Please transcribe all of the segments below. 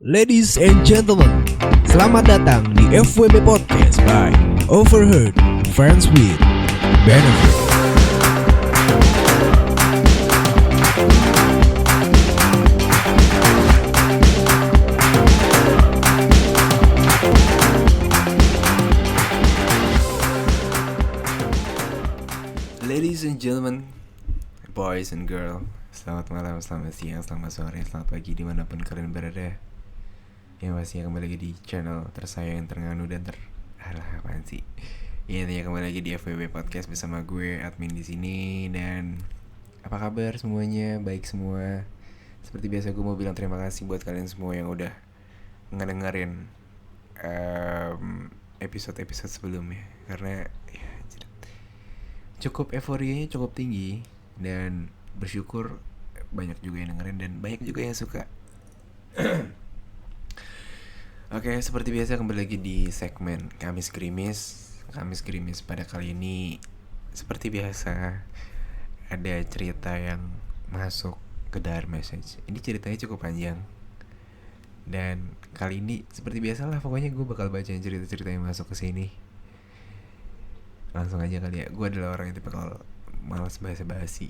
Ladies and gentlemen, selamat datang di FWB Podcast by Overheard Friends with Benefit. Ladies and gentlemen, boys and girl, selamat malam, selamat siang, selamat sore, selamat pagi dimanapun kalian berada. Yang pastinya kembali lagi di channel tersayang, ternganu dan apaan sih? Ya, intinya kembali lagi di FWB Podcast bersama gue admin di sini. Dan apa kabar semuanya? Baik semua. Seperti biasa gue mau bilang terima kasih buat kalian semua yang udah ngedengerin episode-episode sebelumnya, karena ya, cukup euforianya cukup tinggi dan bersyukur banyak juga yang dengerin dan banyak juga yang suka. Oke, seperti biasa kembali lagi di segmen Kamis Gerimis. Kamis Gerimis pada kali ini seperti biasa ada cerita yang masuk ke direct message. Ini ceritanya cukup panjang. Dan kali ini seperti biasa lah, pokoknya gue bakal bacain cerita-cerita yang masuk ke sini. Langsung aja kali ya. Gue adalah orang yang tipikal malas basa-basi.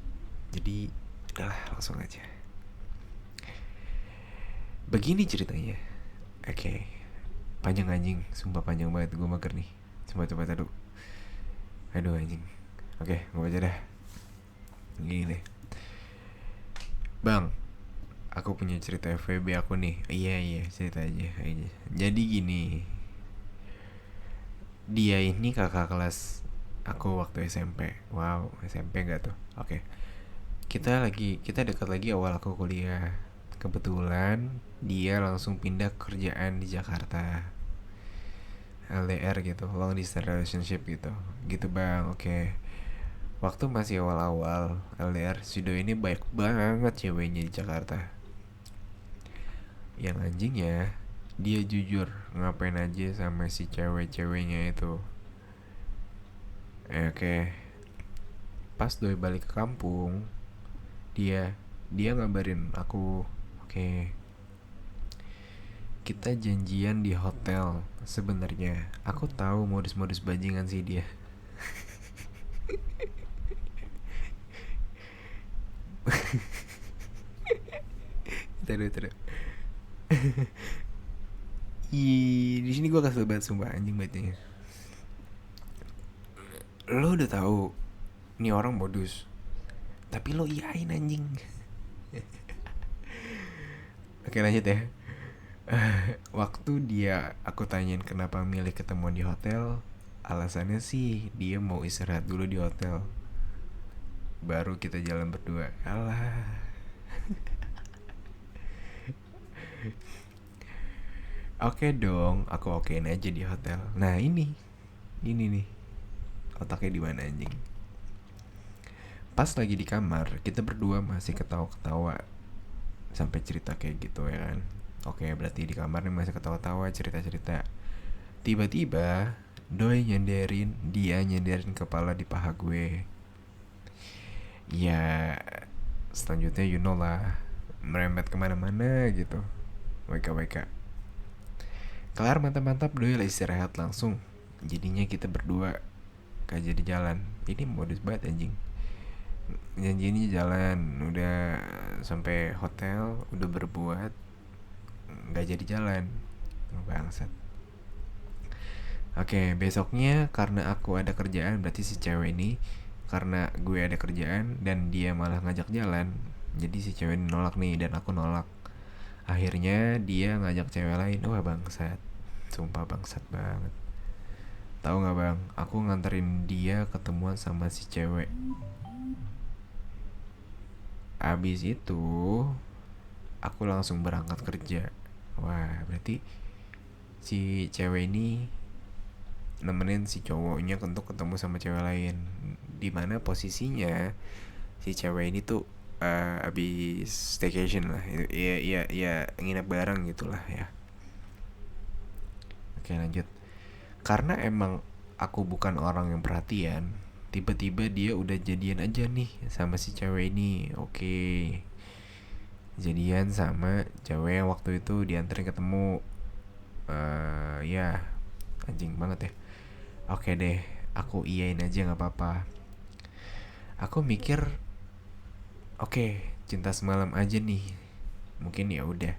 Jadi udahlah, langsung aja. Begini ceritanya. Oke. Panjang anjing, sumpah panjang banget, gue mager nih. Coba aduh anjing. Oke, gue baca dah. Gini deh. Bang, aku punya cerita FWB aku nih. Iya, cerita aja. Jadi gini, dia ini kakak kelas aku waktu SMP. Wow, SMP gak tuh? Oke. Kita dekat lagi awal aku kuliah. Kebetulan dia langsung pindah kerjaan di Jakarta. LDR gitu, long distance relationship gitu bang. Oke. Waktu masih awal-awal LDR, si doi ini baik banget ceweknya di Jakarta. Yang anjingnya, dia jujur ngapain aja sama si ceweknya itu. Oke. Pas doi balik ke kampung, dia ngabarin aku. Oke. Kita janjian di hotel. Sebenarnya aku tahu modus-modus bajingan sih dia. Terus. Di sini gue kasih banget sumpah, anjing bacanya. Lo udah tahu nih orang modus, tapi lo iyain anjing. Oke, lanjut ya. Waktu aku tanyain kenapa milih ketemuan di hotel, alasannya sih dia mau istirahat dulu di hotel, baru kita jalan berdua. Alah. Oke dong, aku okein aja di hotel. Nah ini nih, otaknya di mana anjing? Pas lagi di kamar, kita berdua masih ketawa-ketawa sampai cerita kayak gitu ya kan. Oke, berarti di kamar nih masih ketawa-tawa, cerita-cerita. Tiba-tiba dia nyenderin kepala di paha gue. Ya, selanjutnya you know lah, merembet kemana-mana gitu. WK. Kelar mantap-mantap, doi lah istirahat langsung. Jadinya kita berdua gak jadi jalan. Ini modus banget anjing. Janjinya jalan, udah sampai hotel, udah berbuat, gak jadi jalan. Bangsat. Oke, besoknya karena aku ada kerjaan, berarti si cewek ini, karena gue ada kerjaan dan dia malah ngajak jalan, jadi si cewek ini nolak nih dan aku nolak. Akhirnya dia ngajak cewek lain. Wah bangsat, sumpah bangsat banget. Tahu nggak bang, aku nganterin dia ketemuan sama si cewek. Abis itu aku langsung berangkat kerja. Wah, berarti si cewek ini nemenin si cowoknya untuk ketemu sama cewek lain. Dimana posisinya si cewek ini tuh abis staycation lah. Ya nginep bareng gitulah ya. Oke, lanjut. Karena emang aku bukan orang yang perhatian, tiba-tiba dia udah jadian aja nih sama si cewek ini. Oke. jadian sama cewek yang waktu itu dianterin ketemu. Ya anjing banget ya. Oke deh, aku iyain aja nggak apa-apa. Aku mikir, oke, cinta semalam aja nih. Mungkin ya udah.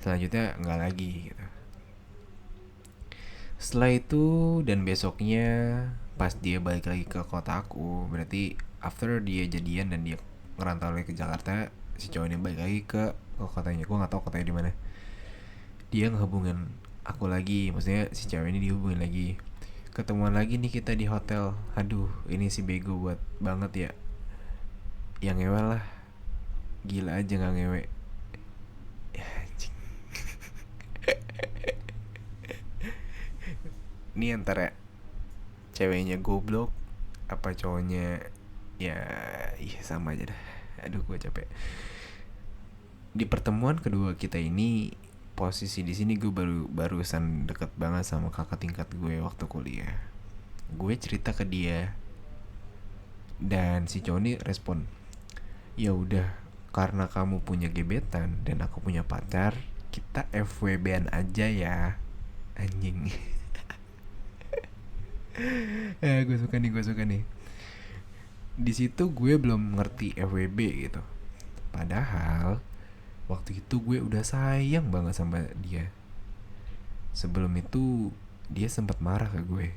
Selanjutnya nggak lagi gitu. Setelah itu dan besoknya pas dia balik lagi ke kota aku, berarti after dia jadian dan dia ngerantau lagi ke Jakarta, si cowok ini balik lagi ke kotanya. Gue nggak tahu kotanya di mana. Dia ngehubungin aku lagi, maksudnya si cewek ini dihubungin lagi. Ketemuan lagi nih kita di hotel. Aduh, ini si bego buat banget ya. Yang ngewe lah. Gila aja nggak ngewe. Ya, anjing. Ini antara ceweknya goblok apa cowoknya, ya iya sama aja dah. Aduh gue capek. Di pertemuan kedua kita ini, posisi di sini gue barusan deket banget sama kakak tingkat gue waktu kuliah. Gue cerita ke dia dan si cowok ini respon, ya udah, karena kamu punya gebetan dan aku punya pacar, kita FWB-an aja ya. Anjing. Gue suka nih. Di situ gue belum ngerti FWB gitu. Padahal waktu itu gue udah sayang banget sama dia. Sebelum itu dia sempat marah ke gue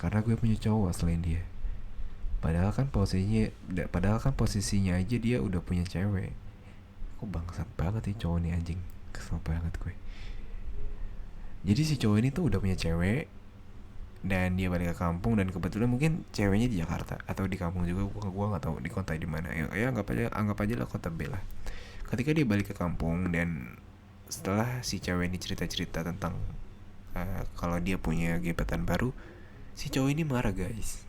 karena gue punya cowok selain dia. Padahal kan posisinya aja dia udah punya cewek. Kok bangsat banget nih cowok nih anjing. Kesel banget gue. Jadi si cowok ini tuh udah punya cewek dan dia balik ke kampung, dan kebetulan mungkin ceweknya di Jakarta atau di kampung juga, gua nggak tahu di kota di mana ya, anggap aja lah kota B lah. Ketika dia balik ke kampung dan setelah si cewek ini cerita tentang kalau dia punya gebetan baru, si cowok ini marah guys.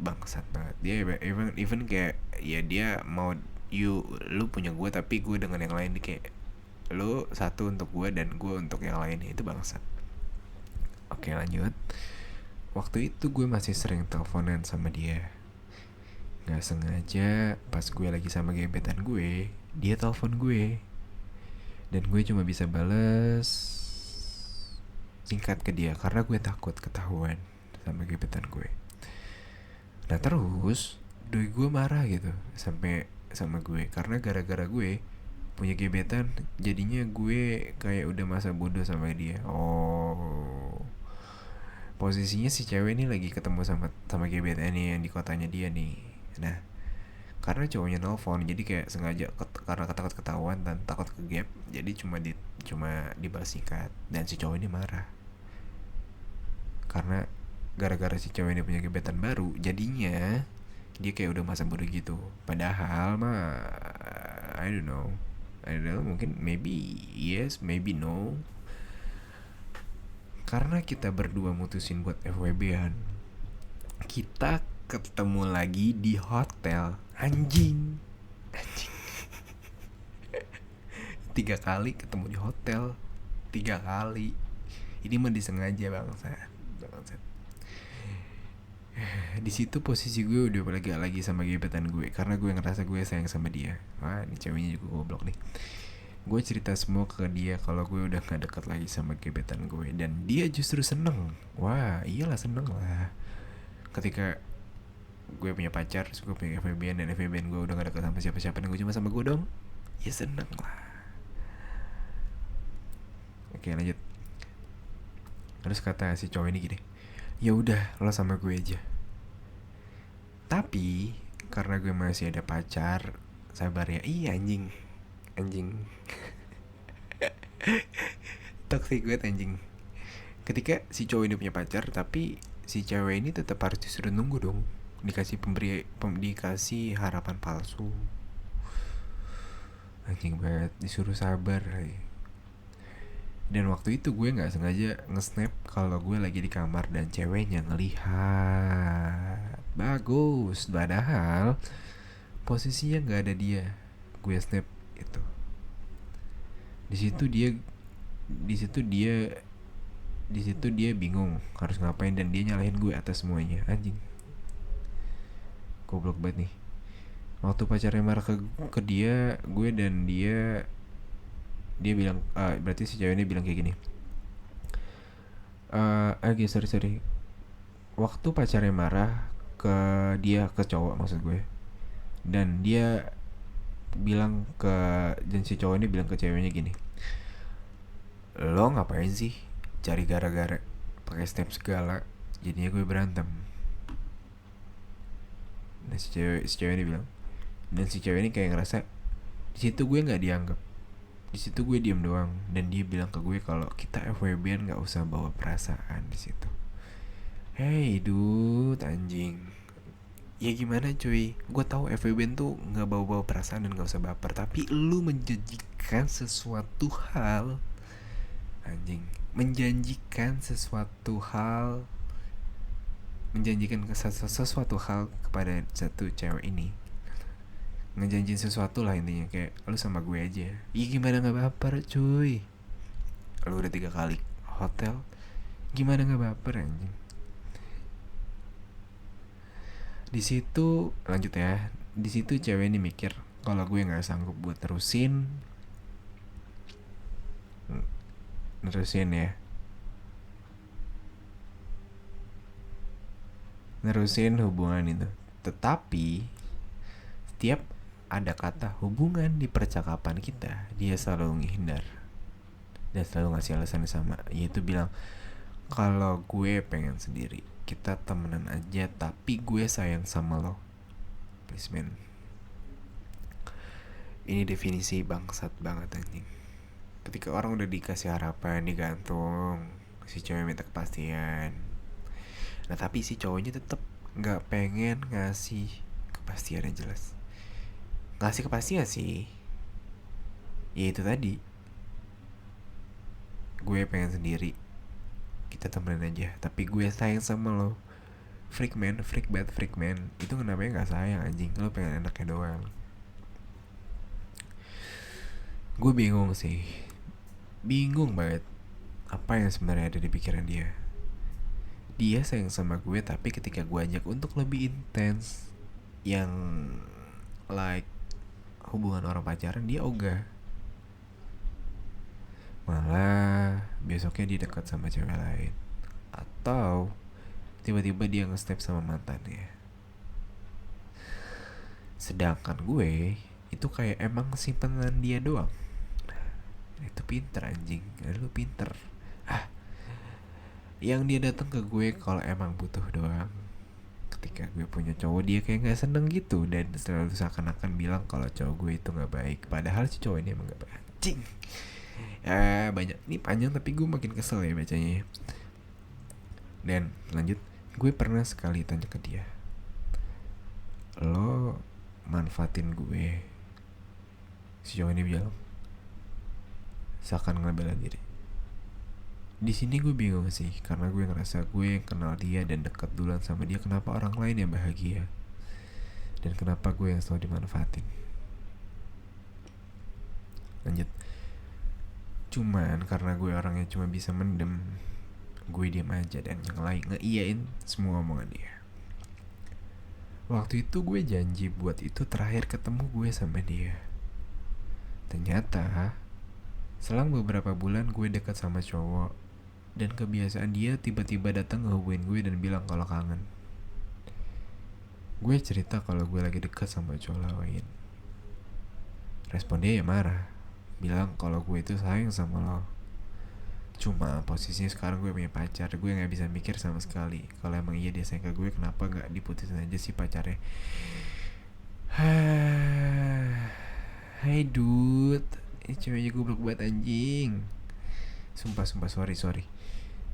Bangsat banget dia. Even kayak ya dia mau, lu punya gue tapi gue dengan yang lain, kayak lu satu untuk gue dan gue untuk yang lain. Itu bangsat. Oke lanjut. Waktu itu gue masih sering teleponan sama dia. Gak sengaja pas gue lagi sama gebetan gue, dia telepon gue. Dan gue cuma bisa bales singkat ke dia karena gue takut ketahuan sama gebetan gue. Nah terus doi gue marah gitu sampai sama gue karena gara-gara gue punya gebetan, jadinya gue kayak udah masa bodoh sama dia. Oh, posisinya si cewek ini lagi ketemu sama gebetan nih yang di kotanya dia nih. Nah karena cowoknya nelfon, jadi kayak sengaja karena takut ketahuan dan takut ke gap, jadi cuma dibalas singkat. Dan si cowok ini marah karena gara-gara si cowok ini punya gebetan baru, jadinya dia kayak udah masa bodoh gitu. Padahal mah I don't know, mungkin maybe yes maybe no. Karena kita berdua mutusin buat FWB-an, kita ketemu lagi di hotel. Anjing 3 kali ketemu di hotel, 3 kali. Ini mah disengaja bangsat. Di situ posisi gue udah lagi sama gebetan gue karena gue ngerasa gue sayang sama dia. Wah ini ceweknya juga goblok nih. Gue cerita semua ke dia kalau gue udah gak dekat lagi sama gebetan gue, dan dia justru seneng. Wah iyalah seneng lah. Ketika gue punya pacar, terus gue punya FBN, dan FBN gue udah gak dekat sama siapa-siapa dan gue cuma sama gue dong, ya seneng lah. Oke lanjut. Terus kata si cowok ini gini, ya udah lo sama gue aja. Tapi karena gue masih ada pacar, sabar ya. Iya anjing toxic gue anjing. Ketika si cowok ini punya pacar, tapi si cewek ini tetap harus disuruh nunggu dong, dikasih harapan palsu. Anjing banget, disuruh sabar. Dan waktu itu gue nggak sengaja nge-snap kalau gue lagi di kamar dan ceweknya ngelihat. Bagus, padahal posisinya nggak ada dia. Gue snap itu. Di situ dia bingung harus ngapain dan dia nyalahin gue atas semuanya. Anjing, goblok banget nih. Waktu pacarnya marah ke dia, gue dan dia bilang, berarti si cewek ini bilang kayak gini, sorry, waktu pacarnya marah ke dia, ke cowok maksud gue, dan dia bilang ke, dan si cowok ini bilang ke ceweknya gini, lo ngapain sih cari gara-gara, pakai step segala, jadinya gue berantem. Dan si cewek ini bilang, dan si cewek ini kayak ngerasa di situ gue nggak dianggap, di situ gue diem doang, dan dia bilang ke gue kalau kita FWB-an nggak usah bawa perasaan di situ. Hey dude, anjing. Ya gimana cuy, gue tahu FWB tuh nggak bawa-bawa perasaan dan nggak usah baper, tapi lu menjanjikan sesuatu hal, anjing, menjanjikan sesuatu hal kepada satu cewek ini, ngejanjin sesuatu lah intinya, kayak lu sama gue aja. Iya gimana nggak baper cuy, lu udah 3 kali hotel, gimana nggak baper anjing. Di situ lanjut ya, di situ cewek ini mikir kalau gue nggak sanggup buat nerusin hubungan itu. Tetapi setiap ada kata hubungan di percakapan kita, dia selalu menghindar dan selalu ngasih alasan yang sama, yaitu bilang kalau gue pengen sendiri, kita temenan aja, tapi gue sayang sama lo. Please man. Ini definisi bangsat banget anjing. Ketika orang udah dikasih harapan, digantung, si cewek minta kepastian. Nah tapi si cowoknya tetap nggak pengen ngasih kepastian yang jelas. Ngasih kepastian sih, ya itu tadi, gue pengen sendiri, kita temenan aja, tapi gue sayang sama lo. Freak man. Itu kenapa nggak sayang anjing, lo pengen enaknya doang. Gue bingung banget apa yang sebenarnya ada di pikiran dia. Dia sayang sama gue, tapi ketika gue ajak untuk lebih intens, yang like hubungan orang pacaran, dia ogah. Malah besoknya dia dekat sama cewek lain, atau tiba-tiba dia nge-step sama mantannya. Sedangkan gue itu kayak emang simpenan dia doang. Itu pinter anjing, lu pinter. Yang dia datang ke gue kalau emang butuh doang. Ketika gue punya cowok, dia kayak nggak seneng gitu, dan selalu seakan-akan bilang kalau cowok gue itu nggak baik, padahal si cowok ini emang nggak baik. Anjing. Banyak ini panjang, tapi gue makin kesel ya bacanya. Dan lanjut, gue pernah sekali tanya ke dia, lo manfaatin gue. Si cowok ini bilang seakan ngebela diri. Di sini gue bingung sih, karena gue ngerasa gue yang kenal dia dan dekat duluan sama dia, kenapa orang lain yang bahagia dan kenapa gue yang selalu dimanfaatin. Lanjut, cuman karena gue orangnya cuma bisa mendem, gue diam aja dan yang lain ngeiyain semua omongan dia. Waktu itu gue janji buat itu terakhir ketemu gue sama dia. Ternyata selang beberapa bulan gue dekat sama cowok, dan kebiasaan dia tiba-tiba datang ngehubungin gue dan bilang kalau kangen. Gue cerita kalau gue lagi dekat sama cowok lain. Respon dia ya marah, bilang kalau gue itu sayang sama lo. Cuma posisinya sekarang gue punya pacar, gue gak bisa mikir sama sekali. Kalau emang iya dia sayang ke gue, kenapa gak diputusin aja sih pacarnya. Hai dude, ini ceweknya goblok banget anjing. Sumpah sorry.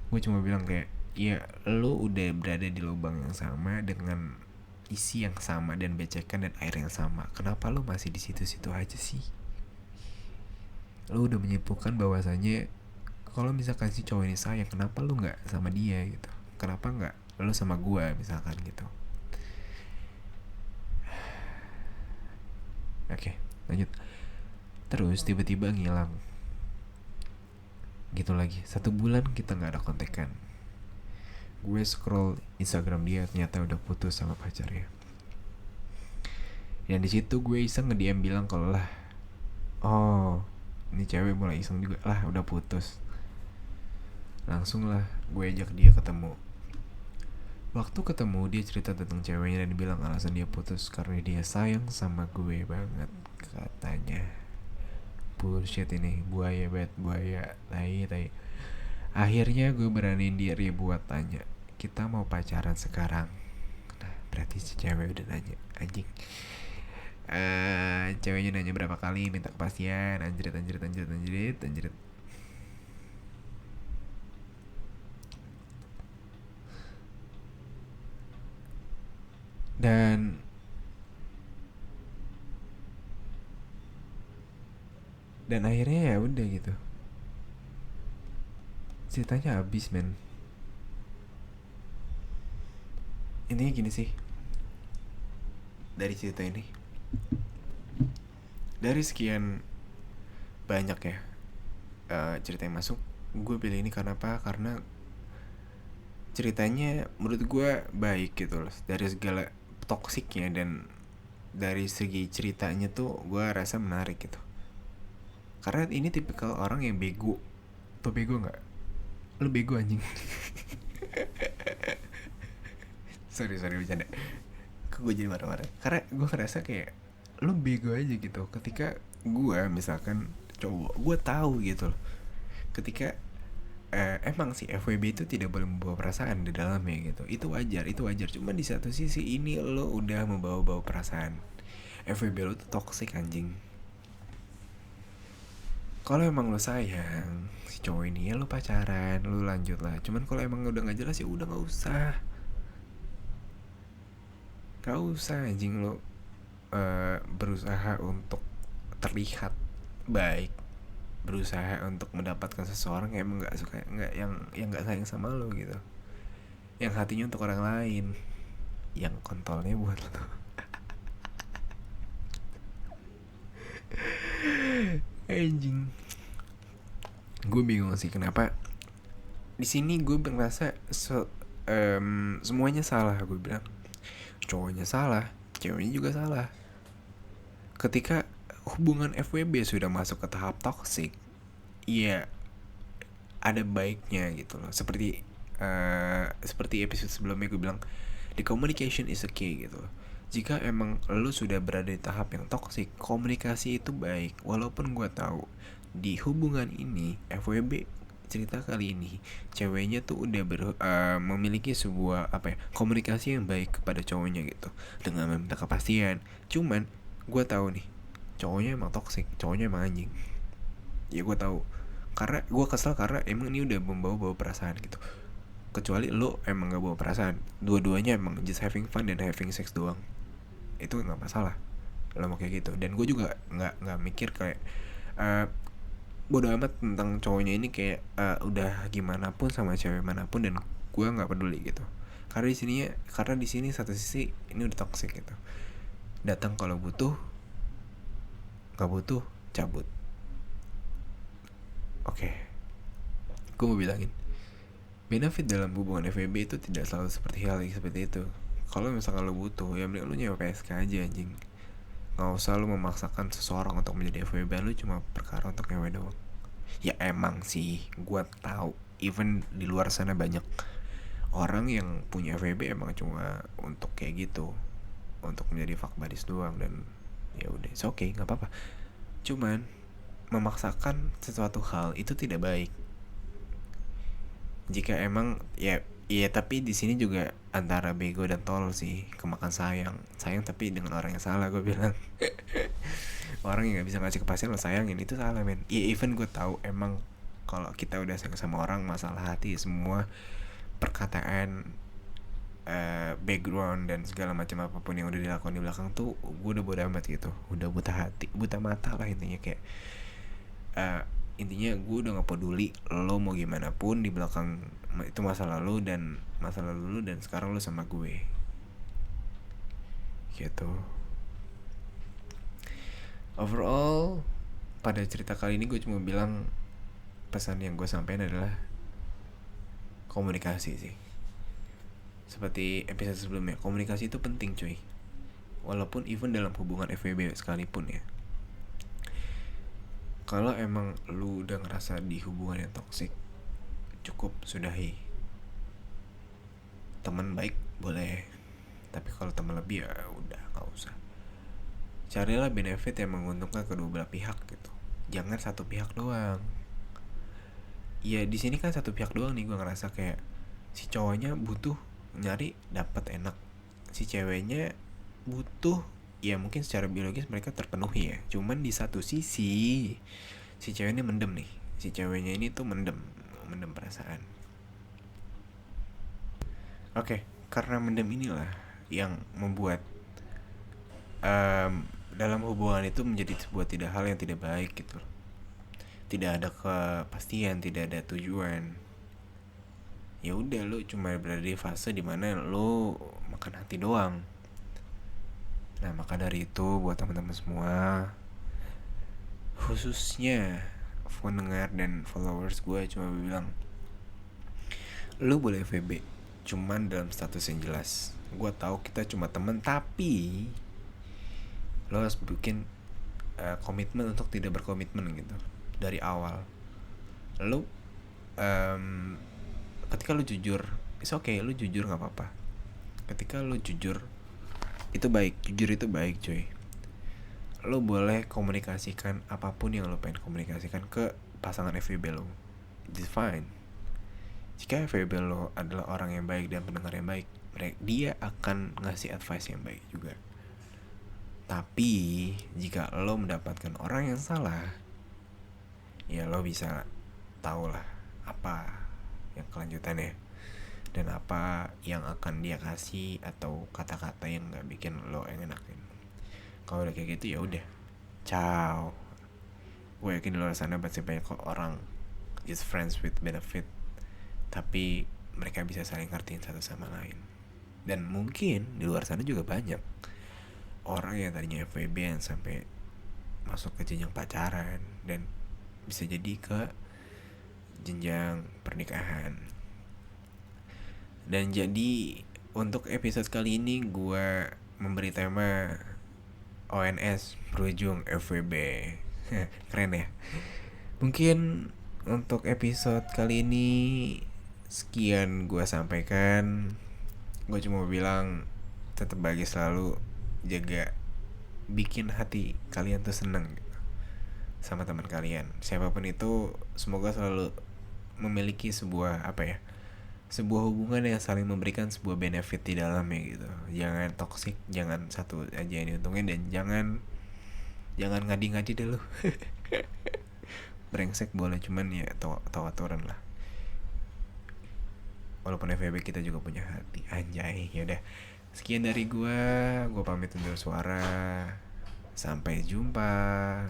Gue cuma bilang kayak, ya lo udah berada di lubang yang sama dengan isi yang sama dan becekan dan air yang sama. Kenapa lo masih di situ-situ aja sih? Lo udah menyimpulkan bahwasannya kalau misalkan si cowok ini sayang, kenapa lo nggak sama dia gitu? Kenapa nggak lo sama gue misalkan gitu? Oke, lanjut. Terus tiba-tiba ngilang gitu lagi. 1 bulan kita nggak ada kontekan. Gue scroll Instagram dia, ternyata udah putus sama pacarnya. Dan di situ gue iseng nge-DM bilang kalau lah, oh ini cewek mulai iseng juga lah, udah putus. Langsung lah gue ajak dia ketemu. Waktu ketemu dia cerita tentang ceweknya dan bilang alasan dia putus karena dia sayang sama gue banget katanya. Bullshit ini, buaya banget, buaya, tai. Akhirnya gue beraniin diri buat tanya, kita mau pacaran sekarang? Nah berarti si cewek udah nanya, anjing. Ceweknya nanya berapa kali, minta kepastian, anjrit. Dan akhirnya ya udah gitu, ceritanya habis men. Intinya gini sih, dari cerita ini, dari sekian banyak ya cerita yang masuk, gue pilih ini karena apa? Karena ceritanya menurut gue baik gitu loh, dari segala toksiknya dan dari segi ceritanya tuh gue rasa menarik gitu. Karena ini tipikal orang yang bego. Tuh bego nggak? Lu bego anjing. sorry bercanda. Kok gue jadi marah-marah? Karena gue ngerasa kayak lu bego aja gitu. Ketika gue misalkan cowok, gue tahu gitu loh, ketika emang sih FWB itu tidak boleh membawa perasaan di dalamnya gitu. Itu wajar. Cuma di satu sisi ini lo udah membawa perasaan. FWB lo tuh toxic anjing. Kalau emang lo sayang si cowok ini ya lo pacaran, lo lanjut lah. Cuman kalau emang udah nggak jelas ya udah nggak usah anjing lo berusaha untuk terlihat baik, berusaha untuk mendapatkan seseorang yang emang nggak suka, nggak yang nggak sayang sama lo gitu, yang hatinya untuk orang lain, yang kontolnya buat lo. Anjing, gue bingung sih kenapa di sini gue merasa semuanya salah. Gue bilang cowoknya salah, ceweknya juga salah. Ketika hubungan FWB sudah masuk ke tahap toxic, ya ada baiknya gitu loh. Seperti episode sebelumnya gue bilang, the communication is a key gitu loh. Jika emang lo sudah berada di tahap yang toxic, komunikasi itu baik. Walaupun gue tahu di hubungan ini FWB cerita kali ini ceweknya tuh udah memiliki sebuah komunikasi yang baik kepada cowoknya gitu, dengan meminta kepastian. Cuman gue tahu nih cowoknya emang toxic, cowoknya emang anjing. Ya gue tahu, karena gue kesel karena emang ini udah membawa perasaan gitu. Kecuali lo emang gak bawa perasaan, dua-duanya emang just having fun dan having sex doang, itu nggak masalah lo mau kayak gitu. Dan gue juga nggak mikir kayak bodo amat tentang cowoknya ini, kayak udah gimana pun sama cewek manapun, dan gue nggak peduli gitu. Karena di sini satu sisi ini udah toxic gitu. Datang kalau butuh, nggak butuh cabut. Oke. Gue mau bilangin, benefit dalam hubungan FWB itu tidak selalu seperti hal seperti itu. Kalau misalkan lo butuh, ya mending lo nyewa PSK aja anjing. Gak usah lo memaksakan seseorang untuk menjadi FWB lo cuma perkara untuk nyewa doang. Ya emang sih, gue tahu even di luar sana banyak orang yang punya FWB emang cuma untuk kayak gitu, untuk menjadi fuck buddies doang. Dan ya udah, it's okay, nggak apa-apa. Cuman memaksakan sesuatu hal itu tidak baik. Jika emang ya tapi di sini juga antara bego dan tolol sih, kemakan sayang tapi dengan orang yang salah. Gue bilang orang yang nggak bisa ngasih kepastian lo sayangin, itu salah men. Ya even gue tahu emang kalau kita udah sayang sama orang, masalah hati, semua perkataan, background dan segala macam apapun yang udah dilakukan di belakang tuh gue udah bodo amat gitu, udah buta mata lah intinya. Kayak intinya gue udah gak peduli lo mau gimana pun di belakang, itu masa lalu dan sekarang lo sama gue gitu. Overall pada cerita kali ini gue cuma bilang, pesan yang gue sampaikan adalah komunikasi sih. Seperti episode sebelumnya, komunikasi itu penting cuy. walaupun even dalam hubungan FWB sekalipun ya, kalau emang lu udah ngerasa di hubungan yang toksik, cukup sudahi. Teman baik boleh, tapi kalau teman lebih ya udah nggak usah. Carilah benefit yang menguntungkan kedua belah pihak gitu, jangan satu pihak doang. Ya di sini kan satu pihak doang nih, gue ngerasa kayak si cowoknya butuh nyari dapat enak, si ceweknya butuh ya mungkin secara biologis mereka terpenuhi ya, cuman di satu sisi si ceweknya mendem nih, si ceweknya ini tuh mendem perasaan. Oke, karena mendem inilah yang membuat dalam hubungan itu menjadi sebuah tidak hal yang tidak baik gitu. Tidak ada kepastian, tidak ada tujuan. Ya udah, lu cuma berada di fase dimana lu makan hati doang. Nah maka dari itu buat teman-teman semua, khususnya pendengar dan followers gue, cuma bilang lu boleh FB cuman dalam status yang jelas. Gue tahu kita cuma teman, tapi lo harus bikin komitmen untuk tidak berkomitmen gitu dari awal. Lo ketika lu jujur, it's okay, lu jujur nggak apa-apa. Ketika lu jujur itu baik, jujur itu baik cuy. Lo boleh komunikasikan apapun yang lo pengen komunikasikan ke pasangan FWB lo, it's fine. Jika FWB lo adalah orang yang baik dan pendengar yang baik, dia akan ngasih advice yang baik juga. Tapi jika lo mendapatkan orang yang salah, ya lo bisa tahu lah apa yang kelanjutannya dan apa yang akan dia kasih atau kata-kata yang nggak bikin lo enakin. Kalau udah kayak gitu ya udah, ciao. Gue yakin di luar sana pasti banyak orang just friends with benefit, tapi mereka bisa saling ngertiin satu sama lain. Dan mungkin di luar sana juga banyak orang yang tadinya FWB yang sampai masuk ke jenjang pacaran dan bisa jadi ke jenjang pernikahan. Dan jadi untuk episode kali ini gue memberi tema ONS berujung FWB. Keren ya. Mungkin untuk episode kali ini sekian gue sampaikan. Gue cuma bilang tetap bahagia selalu, jaga bikin hati kalian tuh seneng gitu sama teman kalian siapapun itu. Semoga selalu memiliki sebuah sebuah hubungan yang saling memberikan sebuah benefit di dalamnya gitu. Jangan toksik, jangan satu aja yang diuntungin, dan jangan ngadi-ngadi deh lu. Brengsek boleh, cuman ya tahu aturan lah. Walaupun FWB kita juga punya hati, anjay. Ya udah, sekian dari gue pamit undur suara. Sampai jumpa.